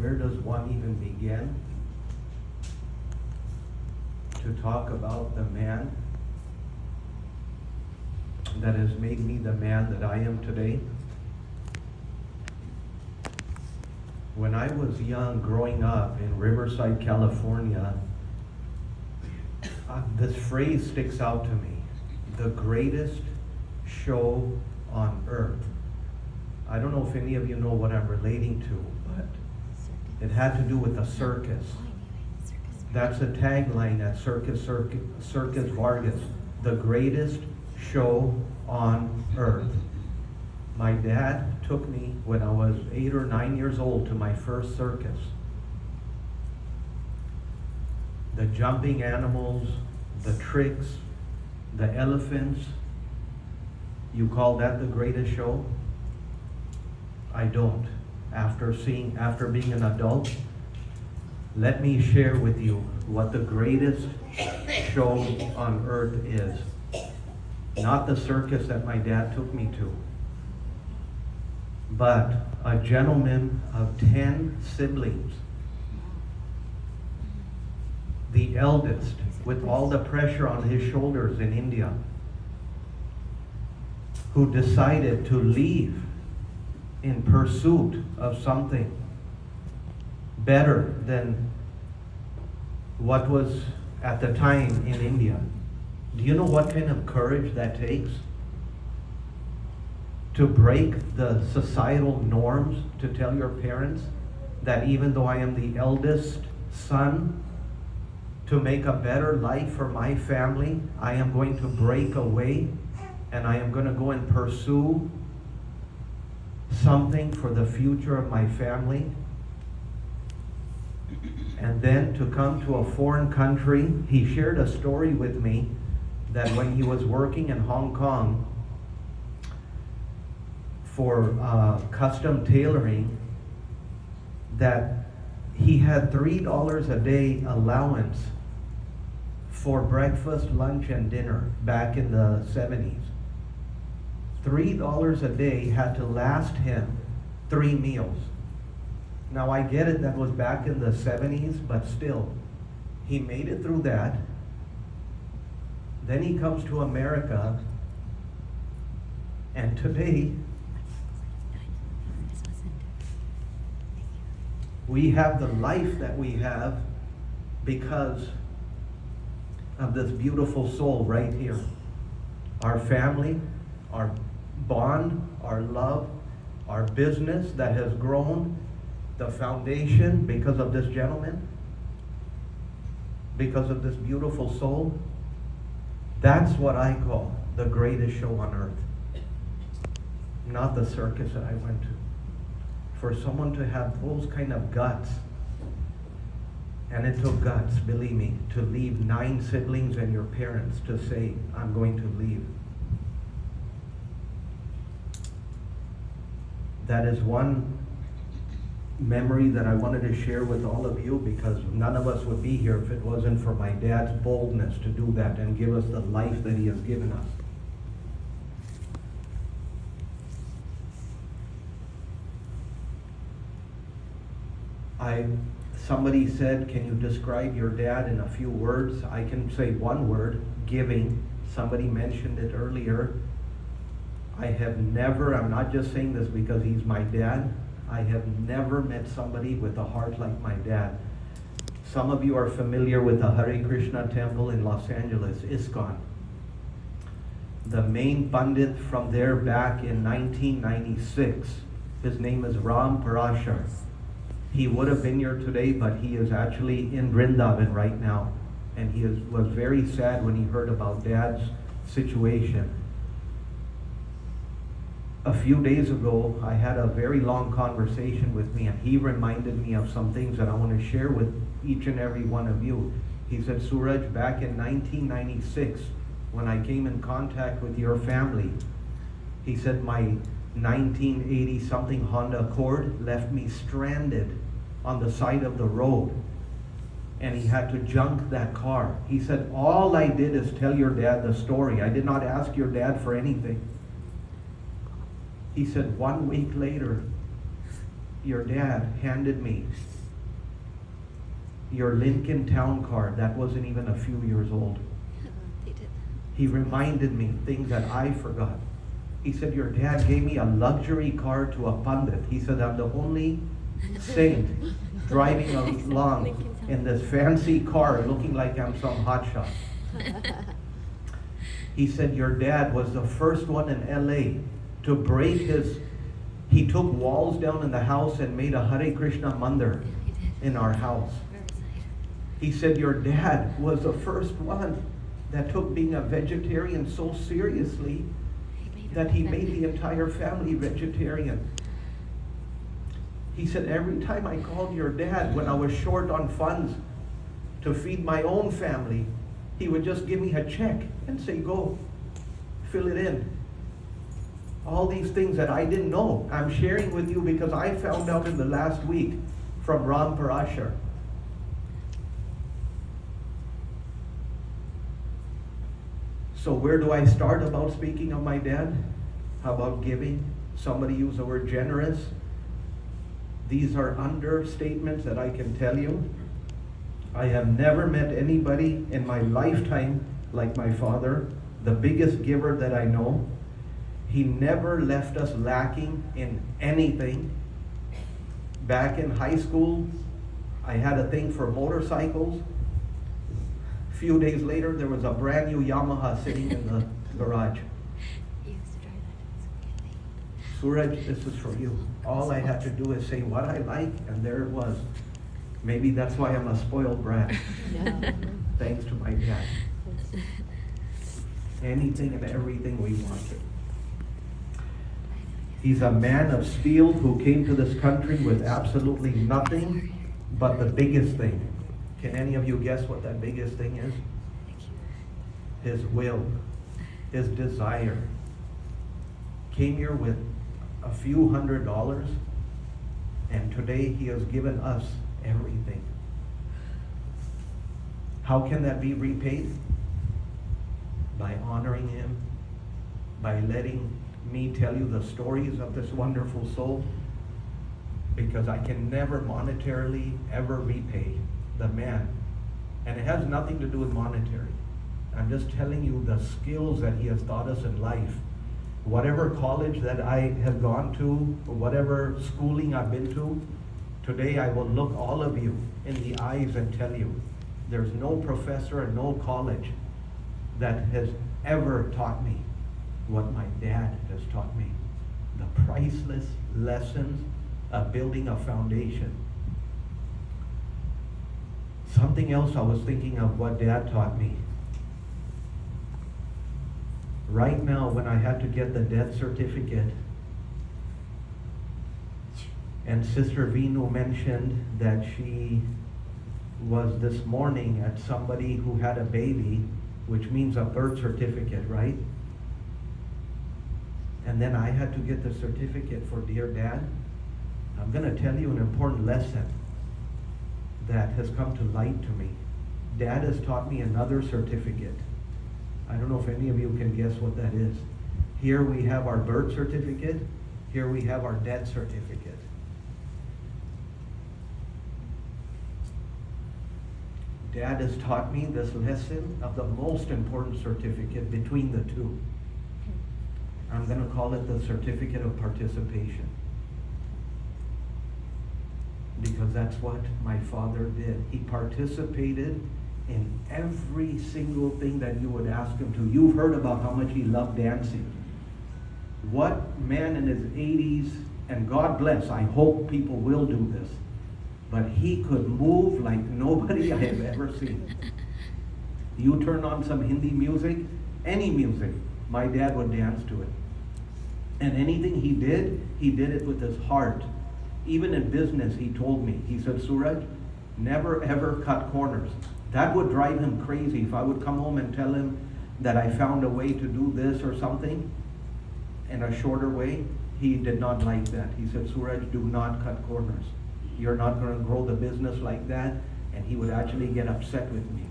where does one even begin to talk about the man that has made me the man that I am today? When I was young, growing up in Riverside, California, this phrase sticks out to me: the greatest show on earth. I don't know if any of you know what I'm relating to, but it had to do with a circus. That's a tagline at Circus Vargas: the greatest show on earth. My dad took me when I was 8 or 9 years old to my first circus. The jumping animals, the tricks, the elephants. You call that the greatest show? I don't. After being an adult, let me share with you what the greatest show on earth is. Not the circus that my dad took me to, but a gentleman of 10 siblings, the eldest, with all the pressure on his shoulders in India, who decided to leave in pursuit of something better than what was at the time in India. Do you know what kind of courage that takes? To break the societal norms, to tell your parents that even though I am the eldest son, to make a better life for my family, I am going to break away and I am going to go and pursue something for the future of my family. And then to come to a foreign country. He shared a story with me that when he was working in Hong Kong for custom tailoring, that he had $3 a day allowance for breakfast, lunch, and dinner back in the 70s. $3 a day had to last him 3 meals. Now I get it, that was back in the 70s, but still, he made it through that. Then he comes to America, and today, we have the life that we have because of this beautiful soul right here. Our family, our bond, our love, our business that has grown, the foundation because of this gentleman, because of this beautiful soul. That's what I call the greatest show on earth. Not the circus that I went to. For someone to have those kind of guts, and it took guts, believe me, to leave 9 siblings and your parents to say, I'm going to leave. That is one memory that I wanted to share with all of you, because none of us would be here if it wasn't for my dad's boldness to do that and give us the life that he has given us. Somebody said, can you describe your dad in a few words? I can say one word: giving. Somebody mentioned it earlier. I'm not just saying this because he's my dad, I have never met somebody with a heart like my dad. Some of you are familiar with the Hare Krishna temple in Los Angeles, ISKCON. The main Pandit from there back in 1996, his name is Ram Parashar. He would have been here today, but he is actually in Vrindavan right now. And he was very sad when he heard about Dad's situation. A few days ago, I had a very long conversation with me, and he reminded me of some things that I want to share with each and every one of you. He said, Suraj, back in 1996, when I came in contact with your family, he said my 1980-something Honda Accord left me stranded on the side of the road, and he had to junk that car. He said, all I did is tell your dad the story. I did not ask your dad for anything. He said 1 week later, your dad handed me your Lincoln Town Car that wasn't even a few years old. They did. He reminded me things that I forgot. He said, your dad gave me a luxury car to a pundit. He said, I'm the only saint driving along in this fancy car looking like I'm some hotshot. He said, your dad was the first one in LA to break he took walls down in the house and made a Hare Krishna mandir in our house. He said, your dad was the first one that took being a vegetarian so seriously that he made the entire family vegetarian. He said, every time I called your dad when I was short on funds to feed my own family, he would just give me a check and say, go, fill it in. All these things that I didn't know, I'm sharing with you because I found out in the last week from Ram Parashar. So where do I start about speaking of my dad? How about giving? Somebody used the word generous. These are understatements that I can tell you. I have never met anybody in my lifetime like my father, the biggest giver that I know. He never left us lacking in anything. Back in high school, I had a thing for motorcycles. A few days later, there was a brand new Yamaha sitting in the garage. He used to drive that. Suraj, this is for you. All I had to do is say what I like, and there it was. Maybe that's why I'm a spoiled brat. No. Thanks to my dad. Anything and everything we wanted. He's a man of steel who came to this country with absolutely nothing but the biggest thing. Can any of you guess what that biggest thing is? His will, his desire. Came here with a few $100s, and today he has given us everything. How can that be repaid? By honoring him, by letting me tell you the stories of this wonderful soul, because I can never monetarily ever repay the man. And it has nothing to do with monetary. I'm just telling you the skills that he has taught us in life. Whatever college that I have gone to, or whatever schooling I've been to, today I will look all of you in the eyes and tell you, there's no professor and no college that has ever taught me what my dad has taught me. The priceless lessons of building a foundation. Something else I was thinking of what dad taught me. Right now, when I had to get the death certificate, and Sister Vinu mentioned that she was this morning at somebody who had a baby, which means a birth certificate, right? And then I had to get the certificate for dear dad. I'm going to tell you an important lesson that has come to light to me. Dad has taught me another certificate. I don't know if any of you can guess what that is. Here we have our birth certificate. Here we have our death certificate. Dad has taught me this lesson of the most important certificate between the two. I'm going to call it the certificate of participation. Because that's what my father did. He participated in every single thing that you would ask him to. You've heard about how much he loved dancing. What man in his 80s, and God bless, I hope people will do this, but he could move like nobody I have ever seen. You turn on some Hindi music, any music, my dad would dance to it. And anything he did it with his heart. Even in business, he told me, he said, Suraj, never ever cut corners. That would drive him crazy if I would come home and tell him that I found a way to do this or something in a shorter way. He did not like that. He said, Suraj, do not cut corners. You're not going to grow the business like that. And he would actually get upset with me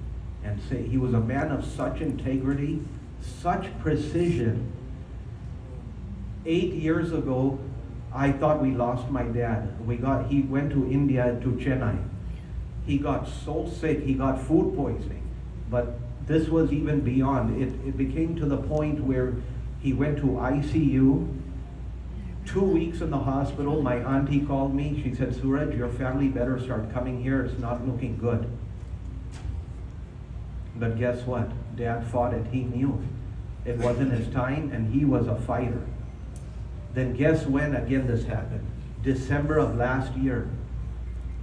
and say, he was a man of such integrity, such precision. 8 years ago, I thought we lost my dad. He went to India, to Chennai. He got so sick, he got food poisoning. But this was even beyond. It became to the point where he went to ICU, 2 weeks in the hospital. My auntie called me. She said, Suraj, your family better start coming here. It's not looking good. But guess what? Dad fought it. He knew it wasn't his time, and he was a fighter. Then guess when again this happened? December of last year.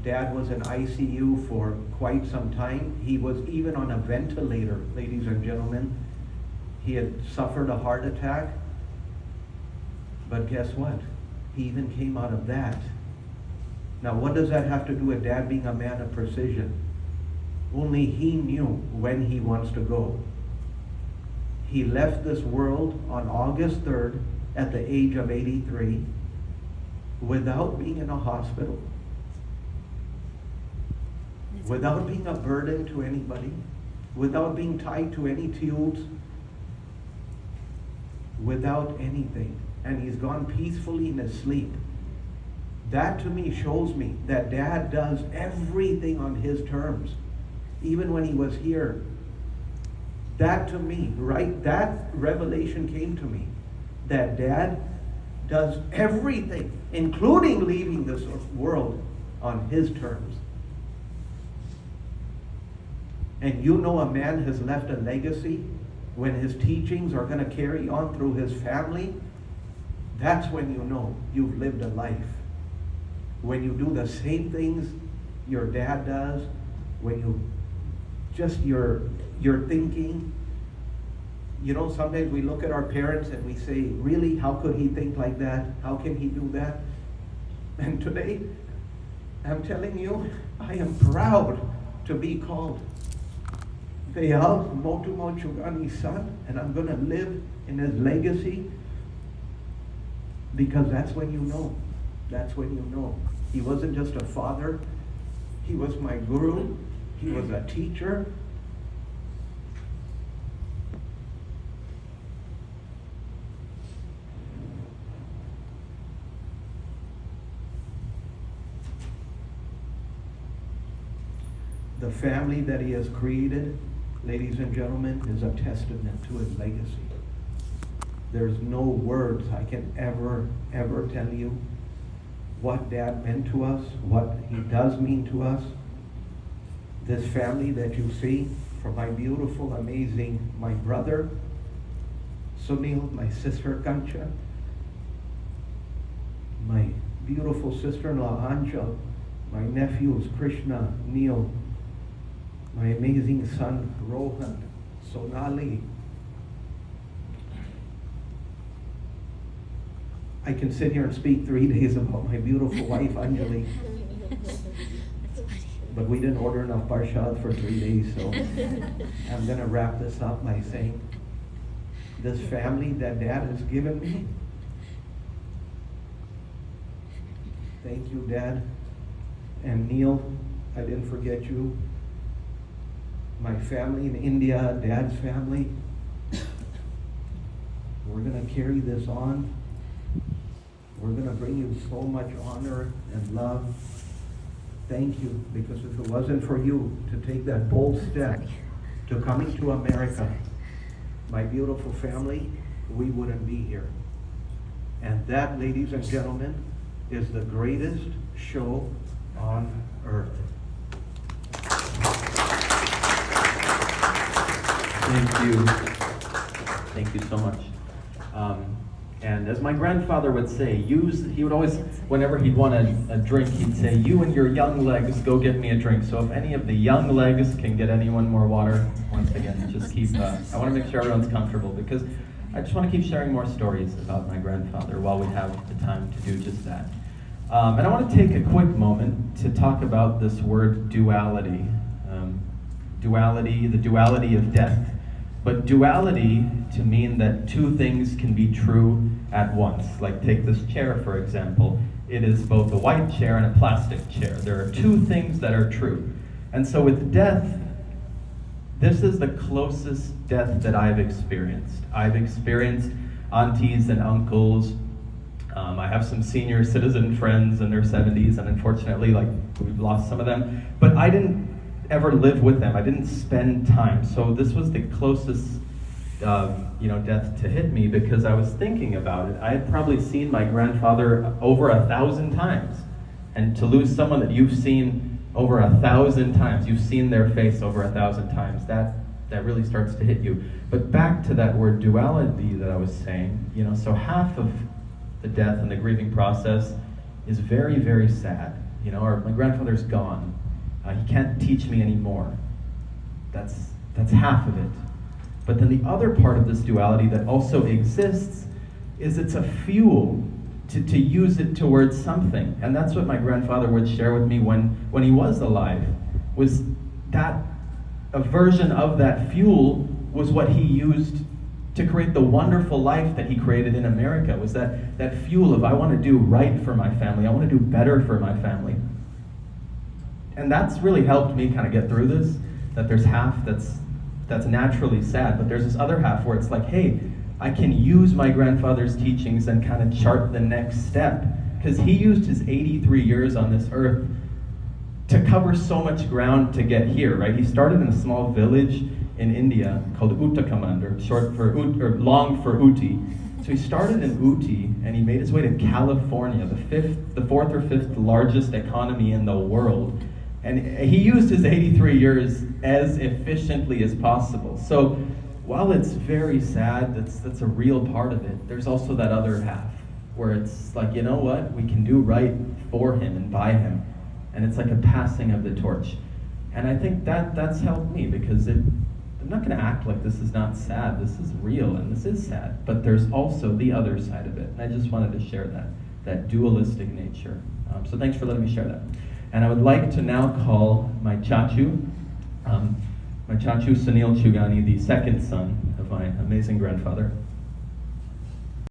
Dad was in ICU for quite some time. He was even on a ventilator, ladies and gentlemen. He had suffered a heart attack. But guess what? He even came out of that. Now, what does that have to do with Dad being a man of precision? Only he knew when he wants to go. He left this world on August 3rd at the age of 83 without being in a hospital, without being a burden to anybody, without being tied to any tubes, without anything. And he's gone peacefully in his sleep. That to me shows me that Dad does everything on his terms. Even when he was here, that to me, right, that revelation came to me, that Dad does everything, including leaving this world, on his terms. And you know a man has left a legacy when his teachings are going to carry on through his family. That's when you know you've lived a life. When you do the same things your dad does, when you just your thinking. You know, sometimes we look at our parents and we say, really, how could he think like that? How can he do that? And today, I'm telling you, I am proud to be called Veal Motumo Chugani's son, and I'm going to live in his legacy, because that's when you know. That's when you know. He wasn't just a father. He was my guru. He was a teacher. The family that he has created, ladies and gentlemen, is a testament to his legacy. There's no words I can ever tell you what Dad meant to us, what he does mean to us. This family that you see, from my beautiful, amazing, my brother, Sunil, my sister, Kancha, my beautiful sister-in-law, Anjal, my nephews, Krishna, Neil, my amazing son, Rohan, Sonali. I can sit here and speak 3 days about my beautiful wife, Anjali. But we didn't order enough barshad for 3 days, so I'm going to wrap this up by saying, this family that Dad has given me, thank you, Dad. And Neil, I didn't forget you. My family in India, Dad's family, we're going to carry this on. We're going to bring you so much honor and love. Thank you, because if it wasn't for you to take that bold step to coming to America, my beautiful family, we wouldn't be here. And that, ladies and gentlemen, is the greatest show on earth. Thank you. Thank you so much. And as my grandfather would say, he would always, whenever he'd want a drink, he'd say, you and your young legs, go get me a drink. So if any of the young legs can get anyone more water, once again, just keep, I want to make sure everyone's comfortable, because I just want to keep sharing more stories about my grandfather while we have the time to do just that. And I want to take a quick moment to talk about this word duality. The duality of death. But duality to mean that two things can be true at once. Like take this chair, for example. It is both a white chair and a plastic chair. There are two things that are true. And so with death, this is the closest death that I've experienced. I've experienced aunties and uncles I have some senior citizen friends in their 70s, and unfortunately, like, we've lost some of them. But I didn't ever live with them. I didn't spend time. So this was the closest, death to hit me, because I was thinking about it. I had probably seen my grandfather over 1,000 times. And to lose someone that you've seen over 1,000 times, you've seen their face over 1,000 times, that really starts to hit you. But back to that word duality that I was saying, so half of the death and the grieving process is very, very sad. My grandfather's gone. He can't teach me anymore. That's half of it. But then the other part of this duality that also exists is it's a fuel to use it towards something. And that's what my grandfather would share with me when he was alive, was that a version of that fuel was what he used to create the wonderful life that he created in America, was that fuel of, I want to do right for my family, I want to do better for my family. And that's really helped me kind of get through this, that there's half that's naturally sad, but there's this other half where it's like, hey, I can use my grandfather's teachings and kind of chart the next step, because he used his 83 years on this earth to cover so much ground to get here, right? He started in a small village in India called Uttarakhand, or long for Uti. So he started in Uti, and he made his way to California, the fourth or fifth largest economy in the world. And he used his 83 years as efficiently as possible. So while it's very sad, that's a real part of it, there's also that other half where it's like, you know what, we can do right for him and by him. And it's like a passing of the torch. And I think that's helped me, because I'm not going to act like this is not sad. This is real, and this is sad. But there's also the other side of it. And I just wanted to share that dualistic nature. So thanks for letting me share that. And I would like to now call my chachu Sunil Chugani, the second son of my amazing grandfather.